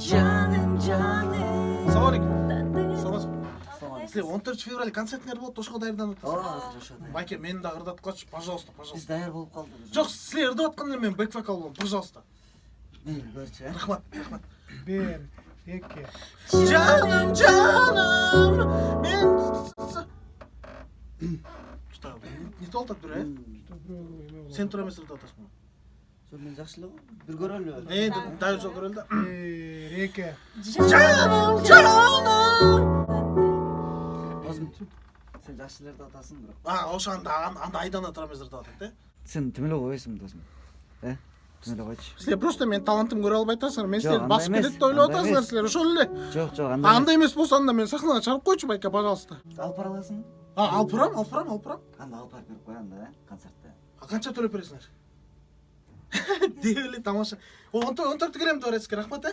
Жаным, жаным. Assalamu alaikum. Силер 14 февраль концертіңер болды, ошоға даярданып Ооба, атасыздар. азыр ошо дайыр. Байке, мени да ырдаткачы, пожалуйста, Биз пожалуйста. даяр болуп калдык. Жок, силер ырдап атканда мен бэк вокал болом, пожалуйста. Мейли, көрчү, э? Рахмат, рахмат. 1, 2. Жаным, жаным, мен... Тута, не толтат бір, э? Сен тура эмес ырдап атасың. Жок, мен жакшы эле го. Бир көрөлү. Дайыр жол көрөлү да. 1, 2. Жаным, жаным. Досум, сен жакшы эле ырдап атасың, бирок. Ошо анда айдана тура эмес ырдап атат, э? Сен тим эле койбойсуң, досум. Тим эле койчу. Силер просто мен талантым көрө албай атасыңар. Мен Жок, силерди андай басып эмес, кетет деп ойлоп андай атасыңар эмес. силер, ошол эле. Жок, Андай эмес болсо анда мен сахнага чыгарып койчу, байке, пожалуйста. Алып бара аласың? Алып барам. Анда алып барып берип кой анда, э, концертте. Канча төлөп бересиңер? Деп эле тамаша. 14 келем деп бересизге рахмат, э?